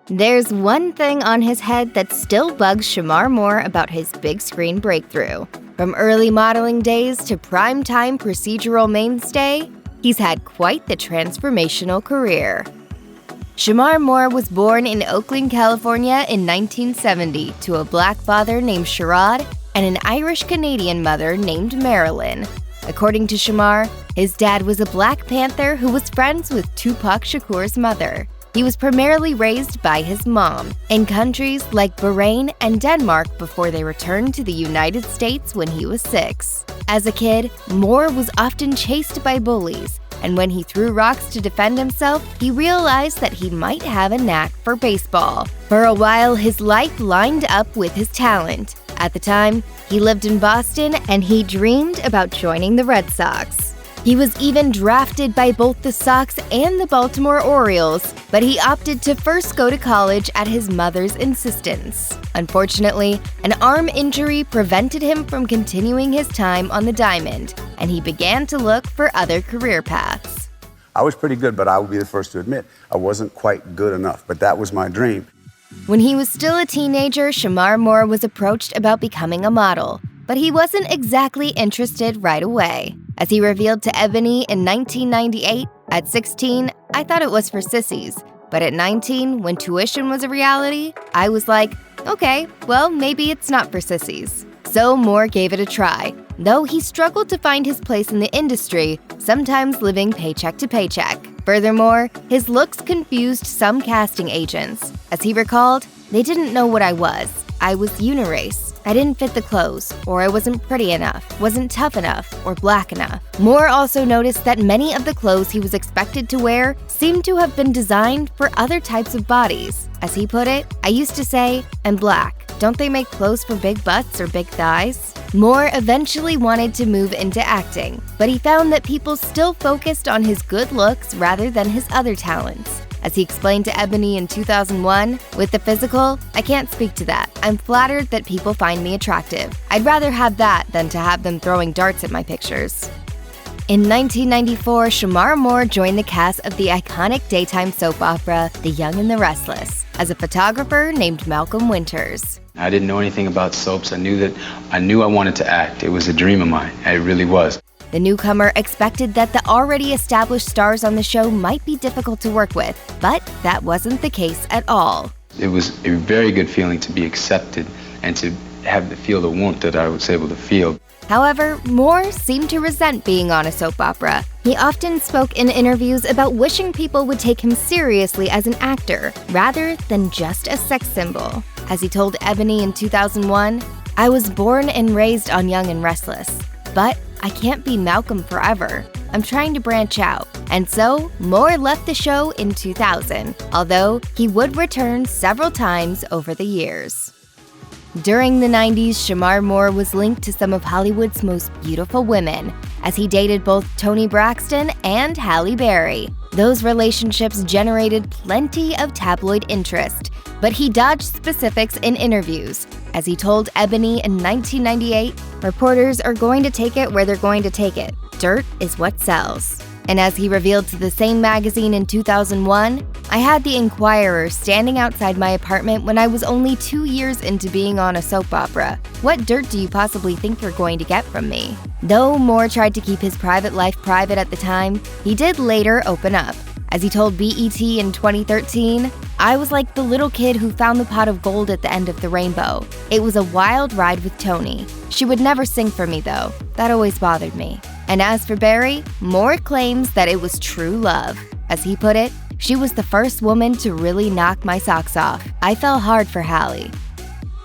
There's one thing on his head that still bugs Shemar Moore about his big screen breakthrough. From early modeling days to primetime procedural mainstay, he's had quite the transformational career. Shemar Moore was born in Oakland, California in 1970 to a black father named Sherrod and an Irish-Canadian mother named Marilyn. According to Shemar, his dad was a Black Panther who was friends with Tupac Shakur's mother. He was primarily raised by his mom in countries like Bahrain and Denmark before they returned to the United States when he was 6. As a kid, Moore was often chased by bullies, and when he threw rocks to defend himself, he realized that he might have a knack for baseball. For a while, his life lined up with his talent. At the time, he lived in Boston and he dreamed about joining the Red Sox. He was even drafted by both the Sox and the Baltimore Orioles, but he opted to first go to college at his mother's insistence. Unfortunately, an arm injury prevented him from continuing his time on the diamond, and he began to look for other career paths. I was pretty good, but I will be the first to admit I wasn't quite good enough, but that was my dream. When he was still a teenager, Shemar Moore was approached about becoming a model, but he wasn't exactly interested right away. As he revealed to Ebony in 1998, at 16, I thought it was for sissies. But at 19, when tuition was a reality, I was like, okay, well, maybe it's not for sissies. So Moore gave it a try, though he struggled to find his place in the industry, sometimes living paycheck to paycheck. Furthermore, his looks confused some casting agents. As he recalled, they didn't know what I was. I was unirace. I didn't fit the clothes, or I wasn't pretty enough, wasn't tough enough, or black enough. Moore also noticed that many of the clothes he was expected to wear seemed to have been designed for other types of bodies. As he put it, I used to say, I'm black. Don't they make clothes for big butts or big thighs? Moore eventually wanted to move into acting, but he found that people still focused on his good looks rather than his other talents. As he explained to Ebony in 2001, with the physical, I can't speak to that. I'm flattered that people find me attractive. I'd rather have that than to have them throwing darts at my pictures. In 1994, Shemar Moore joined the cast of the iconic daytime soap opera The Young and the Restless as a photographer named Malcolm Winters. I didn't know anything about soaps. I knew I wanted to act. It was a dream of mine. It really was. The newcomer expected that the already established stars on the show might be difficult to work with, but that wasn't the case at all. It was a very good feeling to be accepted and to feel the warmth that I was able to feel. However, Moore seemed to resent being on a soap opera. He often spoke in interviews about wishing people would take him seriously as an actor, rather than just a sex symbol. As he told Ebony in 2001, I was born and raised on Young and Restless, but I can't be Malcolm forever. I'm trying to branch out. And so, Moore left the show in 2000, although he would return several times over the years. During the 90s, Shemar Moore was linked to some of Hollywood's most beautiful women, as he dated both Toni Braxton and Halle Berry. Those relationships generated plenty of tabloid interest, but he dodged specifics in interviews. As he told Ebony in 1998, reporters are going to take it where they're going to take it. Dirt is what sells. And as he revealed to the same magazine in 2001, I had the Inquirer standing outside my apartment when I was only 2 years into being on a soap opera. What dirt do you possibly think you're going to get from me? Though Moore tried to keep his private life private at the time, he did later open up. As he told BET in 2013, I was like the little kid who found the pot of gold at the end of the rainbow. It was a wild ride with Toni. She would never sing for me though. That always bothered me. And as for Berry, Moore claims that it was true love. As he put it, she was the first woman to really knock my socks off. I fell hard for Halle.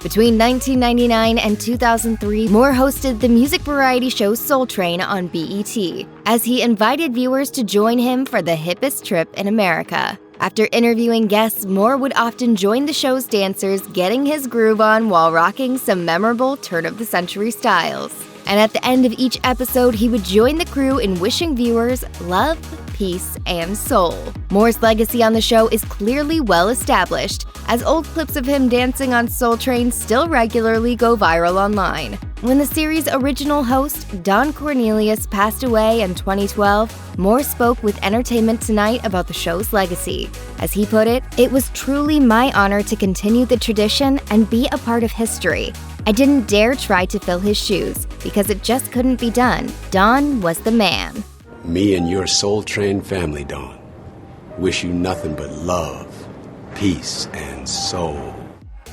Between 1999 and 2003, Moore hosted the music variety show Soul Train on BET, as he invited viewers to join him for the hippest trip in America. After interviewing guests, Moore would often join the show's dancers, getting his groove on while rocking some memorable turn-of-the-century styles. And at the end of each episode, he would join the crew in wishing viewers love, peace, and soul. Moore's legacy on the show is clearly well established, as old clips of him dancing on Soul Train still regularly go viral online. When the series' original host, Don Cornelius, passed away in 2012, Moore spoke with Entertainment Tonight about the show's legacy. As he put it, "It was truly my honor to continue the tradition and be a part of history. I didn't dare try to fill his shoes, because it just couldn't be done. Don was the man." Me and your Soul Train family, Don, wish you nothing but love, peace, and soul.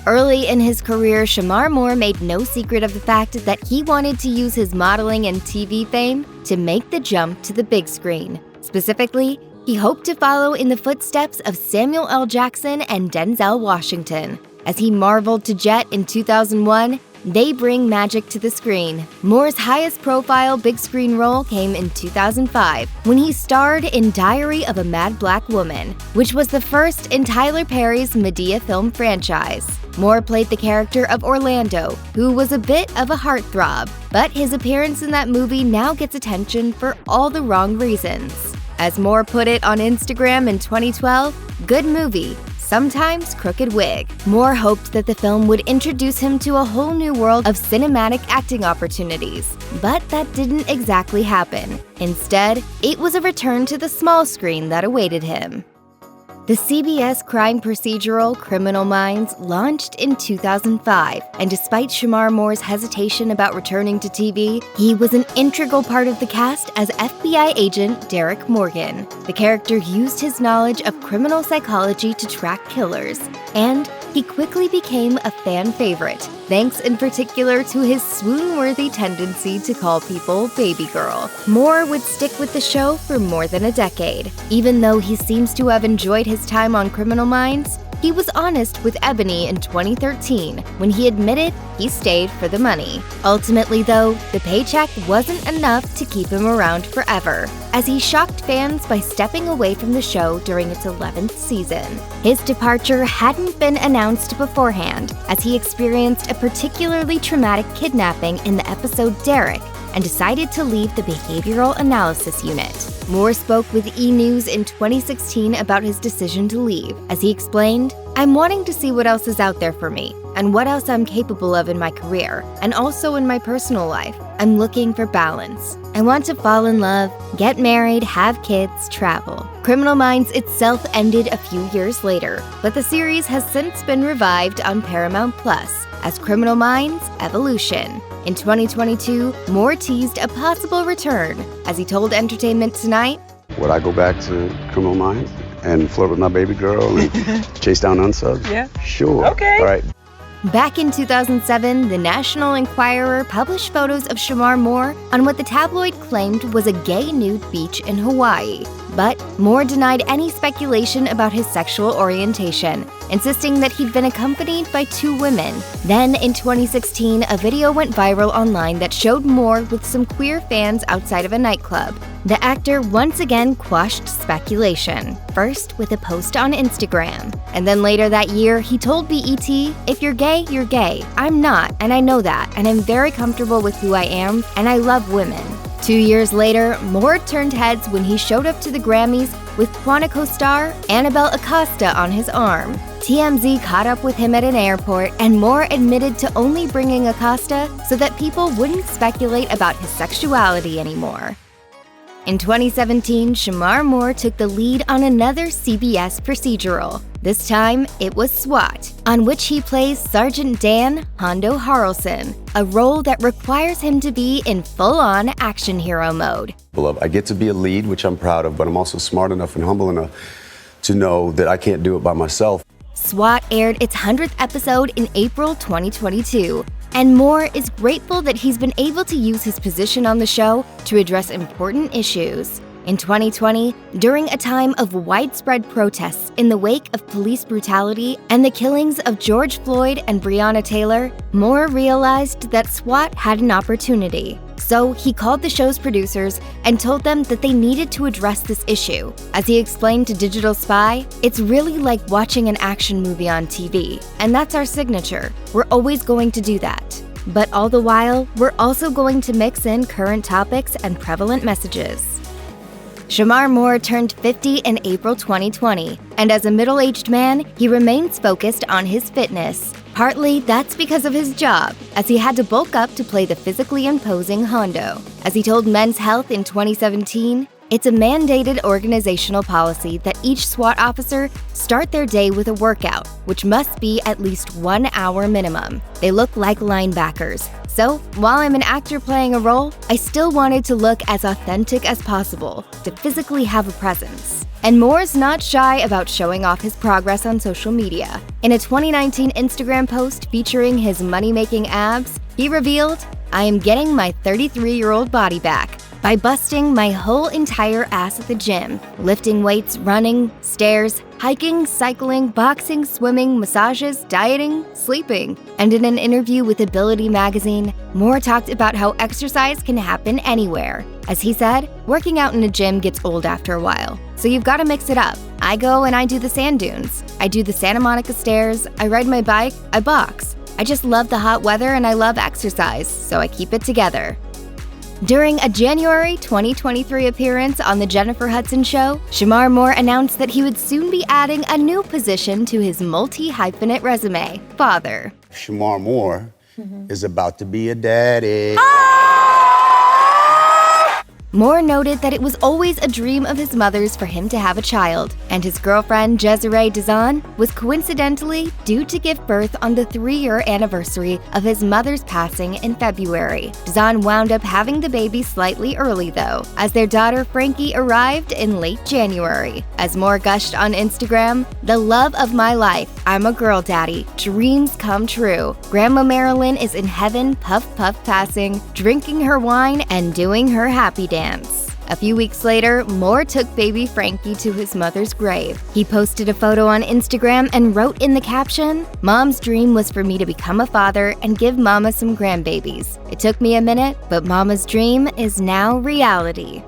Early in his career, Shemar Moore made no secret of the fact that he wanted to use his modeling and TV fame to make the jump to the big screen. Specifically, he hoped to follow in the footsteps of Samuel L. Jackson and Denzel Washington. As he marveled to jet in 2001, they bring magic to the screen. Moore's highest profile big screen role came in 2005, when he starred in Diary of a Mad Black Woman, which was the first in Tyler Perry's Madea film franchise. Moore played the character of Orlando, who was a bit of a heartthrob, but his appearance in that movie now gets attention for all the wrong reasons. As Moore put it on Instagram in 2012, "Good movie, sometimes crooked wig." Moore hoped that the film would introduce him to a whole new world of cinematic acting opportunities, but that didn't exactly happen. Instead, it was a return to the small screen that awaited him. The CBS crime procedural Criminal Minds launched in 2005, and despite Shemar Moore's hesitation about returning to TV, he was an integral part of the cast as FBI agent Derek Morgan. The character used his knowledge of criminal psychology to track killers, and he quickly became a fan favorite, thanks in particular to his swoon-worthy tendency to call people baby girl. Moore would stick with the show for more than a decade. Even though he seems to have enjoyed his time on Criminal Minds, he was honest with Ebony in 2013 when he admitted he stayed for the money. Ultimately, though, the paycheck wasn't enough to keep him around forever, as he shocked fans by stepping away from the show during its 11th season. His departure hadn't been announced beforehand, as he experienced a particularly traumatic kidnapping in the episode Derek and decided to leave the behavioral analysis unit. Moore spoke with E! News in 2016 about his decision to leave. As he explained, "I'm wanting to see what else is out there for me, and what else I'm capable of in my career, and also in my personal life. I'm looking for balance. I want to fall in love, get married, have kids, travel." Criminal Minds itself ended a few years later, but the series has since been revived on Paramount Plus as Criminal Minds Evolution. In 2022, Moore teased a possible return, as he told Entertainment Tonight, Would I go back to Criminal Minds and flirt with my baby girl and chase down unsubs? Yeah. Sure. Okay. All right. Back in 2007, the National Enquirer published photos of Shemar Moore on what the tabloid claimed was a gay nude beach in Hawaii. But Moore denied any speculation about his sexual orientation, insisting that he'd been accompanied by 2 women. Then, in 2016, a video went viral online that showed Moore with some queer fans outside of a nightclub. The actor once again quashed speculation, first with a post on Instagram. And then later that year, he told BET, "If you're gay, you're gay. I'm not, and I know that, and I'm very comfortable with who I am, and I love women." 2 years later, Moore turned heads when he showed up to the Grammys with Quantico star Annabelle Acosta on his arm. TMZ caught up with him at an airport, and Moore admitted to only bringing Acosta so that people wouldn't speculate about his sexuality anymore. In 2017, Shemar Moore took the lead on another CBS procedural. This time, it was SWAT, on which he plays Sergeant Dan Hondo Harrelson, a role that requires him to be in full-on action hero mode. I get to be a lead, which I'm proud of, but I'm also smart enough and humble enough to know that I can't do it by myself. SWAT aired its 100th episode in April 2022, and Moore is grateful that he's been able to use his position on the show to address important issues. In 2020, during a time of widespread protests in the wake of police brutality and the killings of George Floyd and Breonna Taylor, Moore realized that SWAT had an opportunity. So he called the show's producers and told them that they needed to address this issue. As he explained to Digital Spy, "It's really like watching an action movie on TV, and that's our signature. We're always going to do that. But all the while, we're also going to mix in current topics and prevalent messages." Shemar Moore turned 50 in April 2020, and as a middle-aged man, he remains focused on his fitness. Partly, that's because of his job, as he had to bulk up to play the physically imposing Hondo. As he told Men's Health in 2017, it's a mandated organizational policy that each SWAT officer start their day with a workout, which must be at least 1 hour minimum. They look like linebackers. So, while I'm an actor playing a role, I still wanted to look as authentic as possible, to physically have a presence. And Moore's not shy about showing off his progress on social media. In a 2019 Instagram post featuring his money-making abs, he revealed, "I am getting my 33-year-old body back by busting my whole entire ass at the gym, lifting weights, running, stairs, hiking, cycling, boxing, swimming, massages, dieting, sleeping." And in an interview with Ability magazine, Moore talked about how exercise can happen anywhere. As he said, working out in a gym gets old after a while, so you've got to mix it up. I go and I do the sand dunes. I do the Santa Monica stairs. I ride my bike. I box. I just love the hot weather and I love exercise, so I keep it together. During a January 2023 appearance on The Jennifer Hudson Show, Shemar Moore announced that he would soon be adding a new position to his multi-hyphenate resume, father. Shemar Moore is about to be a daddy. Moore noted that it was always a dream of his mother's for him to have a child, and his girlfriend, Desiree Dazan, was coincidentally due to give birth on the 3-year anniversary of his mother's passing in February. Dazan wound up having the baby slightly early, though, as their daughter Frankie arrived in late January. As Moore gushed on Instagram, "The love of my life. I'm a girl daddy. Dreams come true. Grandma Marilyn is in heaven, puff puff passing, drinking her wine and doing her happy dance." A few weeks later, Moore took baby Frankie to his mother's grave. He posted a photo on Instagram and wrote in the caption, "Mom's dream was for me to become a father and give Mama some grandbabies. It took me a minute, but Mama's dream is now reality."